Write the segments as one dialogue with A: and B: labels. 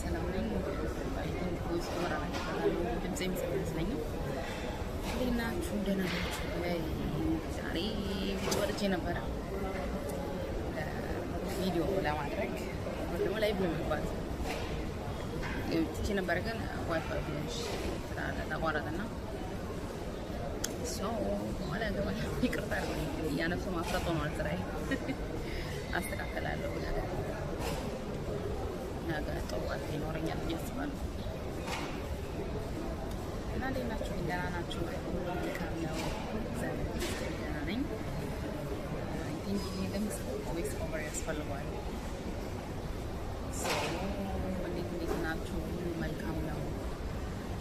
A: ሰላም ነኝ። ቮይስ ኦቨር አላውቅም ድምጼ ይመስለኛል። እንዴት ናችሁ? ደህና ናችሁ? ዛሬ ቪዲዮ ወጥቼ ነበረ ቪዲዮ ለማድረግ ደግሞ ላይቭ ለመግባት ወጥቼ ነበረ፣ ግን ዋይፋይ ትንሽ ተቋረጠና በኋላ ገባል። ይቅርታ እያነሱ ማፍረጥ ሆኗል ስራዬ። አስተካከላለሁ ነገ ጠዋት ይኖረኛል ብዬ አስባለሁ። እና እንዴት ናችሁ? ደህና ናችሁ? መልካም ነው። ደህና ነኝ። ይሄ ድምፅ ቮይስ ኦቨር ያስፈልገዋል። እንዴት ናችሁ? መልካም ነው።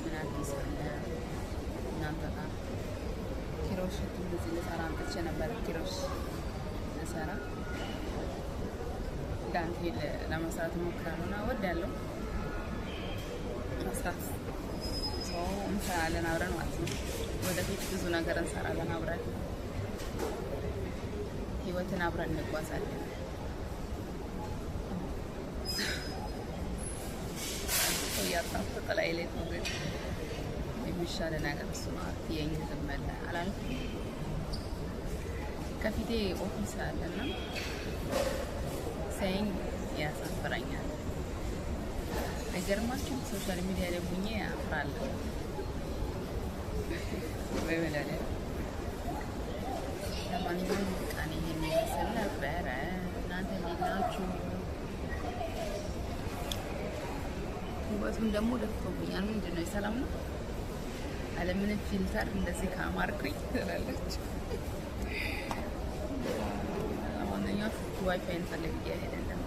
A: ምን አዲስ አለ እናንተ ጋር? ኪሮሽ እንደዚህ ልሰራ አንጥቼ ነበረ። ኪሮሽ ልሰራ ዳንቴል ለመስራት እሞክራለሁ እና እወዳለሁ መስራት። እንሰራለን አብረን ማለት ነው። ወደፊት ብዙ ነገር እንሰራለን አብረን፣ ህይወትን አብረን እንጓዛለን። እያጣፈጠ ላይ ሌት ነው ግን የሚሻለ ነገር እሱ ነው። አትየኝ ዝም በለ አላልኩም። ከፊቴ ኦፊስ አለና ሳይኝ ያሳፍረኛል። አይገርማችሁም? ሶሻል ሚዲያ ላይ ሆኜ አፍራለሁ። በመላለ ለማንኛውም ቃኔ የሚመስል ነበረ። እናንተ እንዴት ናችሁ? ውበቱን ደግሞ ደፍቶብኛል። ምንድን ነው? የሰላም ነው አለምንም ፊልተር እንደዚህ ከአማርኩኝ ትላለች። አሁንኛው ዋይፋይ እንፈልግ እያሄደን ደግሞ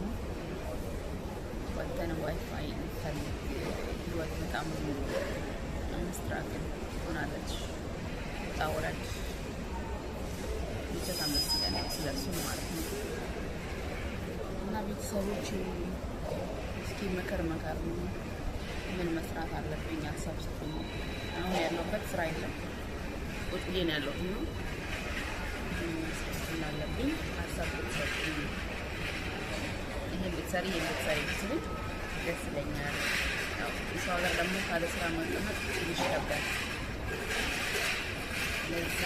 A: ወጥተን ዋይፋይ እንፈልግ። ህይወት በጣም ስትራግል ሆናለች። ታወራች ብቻ ታመስገን ስለሱ ማለት ነው። እና ቤተሰቦች እስኪ መከር ነው ምን መስራት አለብኝ? ሀሳብ ስጡኝ። አሁን ያለሁበት ስራ የለም፣ ቁጭ ብዬ ነው ያለሁት ነው አለብኝ። ሀሳብ ስጡኝ። ይሄን ብትሰሪ ብትሉኝ ደስ ይለኛል። ሰው ሀገር ደግሞ ካለ ስራ መቀመጥ ትንሽ ይከብዳል። ለዛ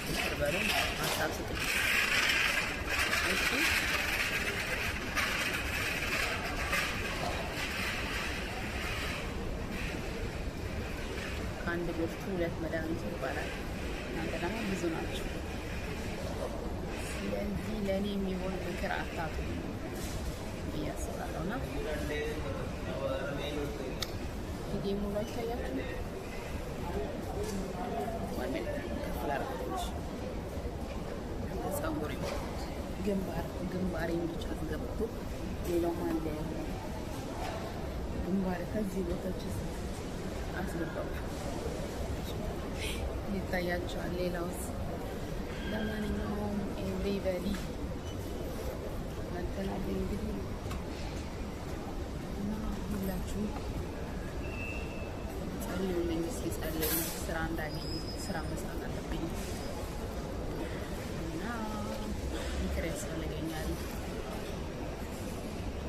A: ምክር በሉ፣ ሀሳብ ስጡኝ። እሺ አንድ ብርቱ ሁለት መድኃኒት ይባላል። እናንተ ደግሞ ብዙ ናቸው። ስለዚህ ለእኔ የሚሆን ምክር አታጡ ብዬ አስባለሁ። እና ጌሙ ላይ ይታያችሁ ጸጉሬ ግንባሬን ብቻ አስገብቶ ሌላው አለ ግንባሬ ከዚህ ቦታች አስገባው ይታያቸዋል። ሌላውስ? ለማንኛውም ኤቭሪበዲ መተናል እንግዲህ እና ሁላችሁ ጸልዩልኝ። እስኪ ጸልዩ። ስራ እንዳገኝ ስራ መስራት አለብኝ እና ምክር ያስፈልገኛል።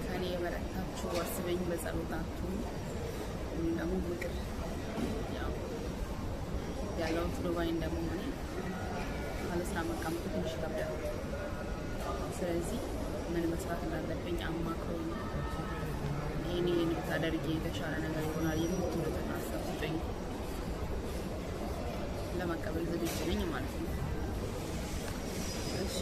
A: ከኔ የበረታችሁ አስበኝ በጸሎታችሁ። ደግሞ ምክር ያለውን ዱባይ እንደመሆኔ ካለ ስራ መቀመጡ ትንሽ ይከብዳል። ስለዚህ ምን መስራት እንዳለብኝ አማክሩኝ። ይህን ብታደርጊ የተሻለ ነገር ይሆናል የምትሉትን ሀሳብ ስጡኝ። ለመቀበል ዝግጁ ነኝ ማለት ነው። እሺ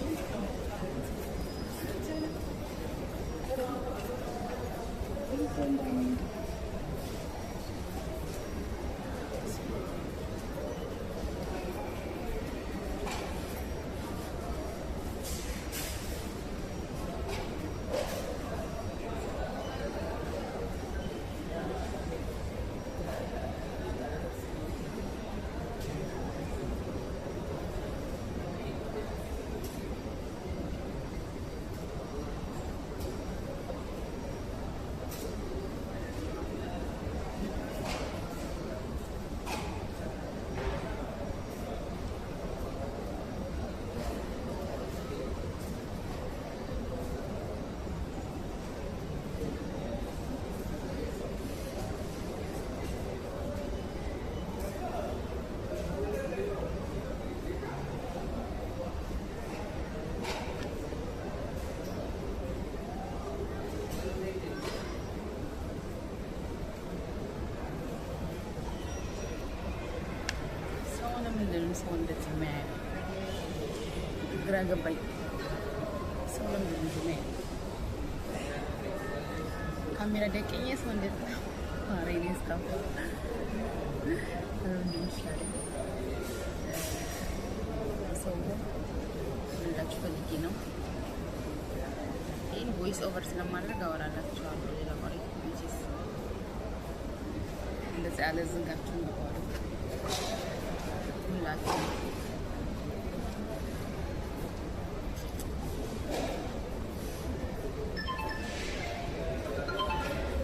A: ለምንድን ነው ሰው እንደዚህ የሚያየው? ግራ ገባኝ። ሰው ለምንድን ነው የሚያየው? ካሜራ ደቀኝ ሰው እንዴት ነው ማረኝ ስታፍ እንደምሻለኝ ሰው እንዳችሁ ፈልጌ ነው። ይህን ቮይስ ኦቨር ስለማድረግ አወራላችኋለሁ ሌላ ወሬ ቢጂስ እንደዚህ ያለ ዝንጋችሁን በኋላ ሁላችሁ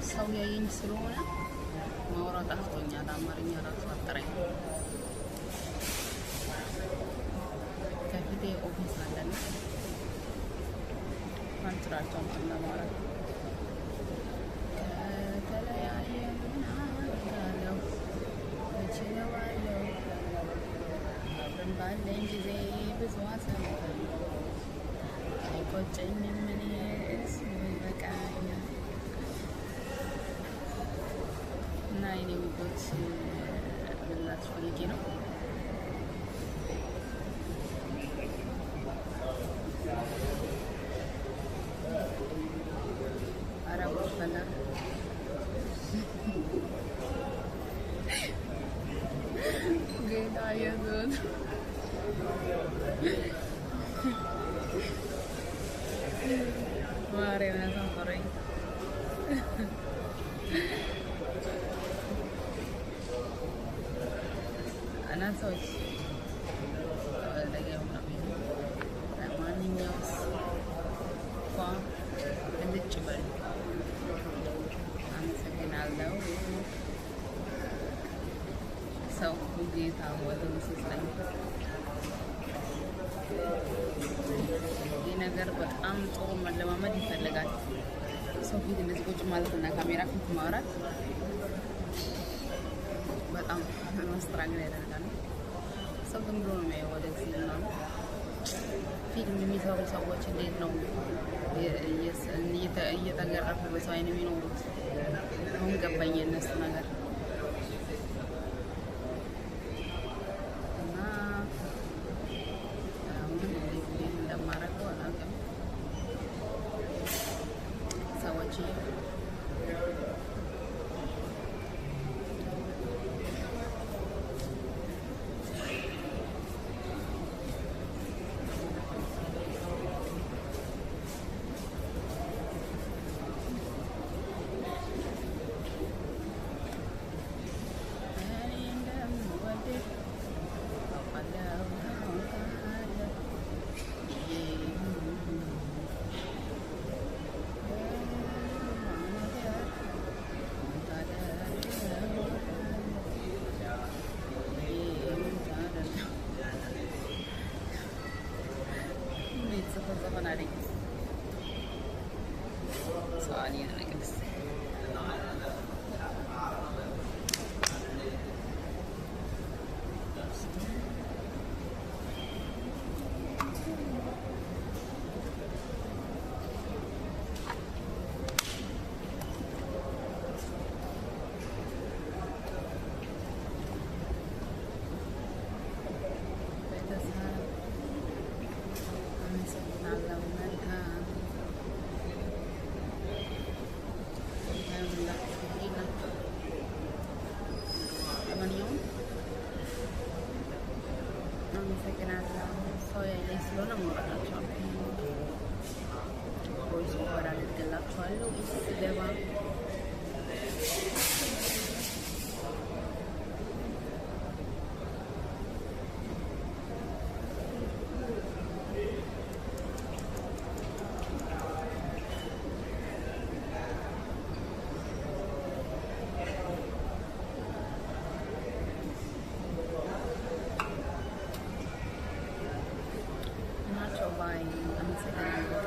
A: ሰው ያየኝ ስለሆነ ማውራት አጥቶኛል። አማርኛ ራሱ አጠረኝ። ከፊቴ ኦፊስ አለና አንትራቸውን ለማውራት ከተለያየ ምናለው እችለዋለሁ አብረን ባለን ጊዜ ብዙ አሳልፈን አይቆጨኝም እኔስ ይበቃኛል። እና የኔ ውዶች ልላችሁ ፈልጌ ነው። አረቦች ፈላ ጌታ ኢየሱስ ማርያም ያሳፈረኝ። እና ሰዎች ለማንኛውስ እንኳ እንድጭ በል አመሰግናለሁ። ሰው ጌታ ወደ ምስለኝ ይህ ነገር በጣም ጥሩ መለማመድ ይፈልጋል። ሰው ፊት እንደዚህ ቁጭ ማለት እና ካሜራ ፊት ማውራት በጣም ማስተራገል ያደርጋል። ሰው ግን ብሎ ነው የሚያየው ወደዚህ ነው። ፊልም የሚሰሩ ሰዎች እንዴት ነው እየተገረፉ በሰው አይን የሚኖሩት? አሁን ገባኝ የእነሱ ነገር እና አሁን እንዴት እንደማደርገው አላውቅም። ሰዎች ዘፈን አለኝ ሰዋሊ ነገስ አመሰግናለሁ። ሰው ያየኝ ስለሆነ መውራታቸው ቮይስ ኦቨር አድርግላችኋለሁ ስገባ Bye. I'm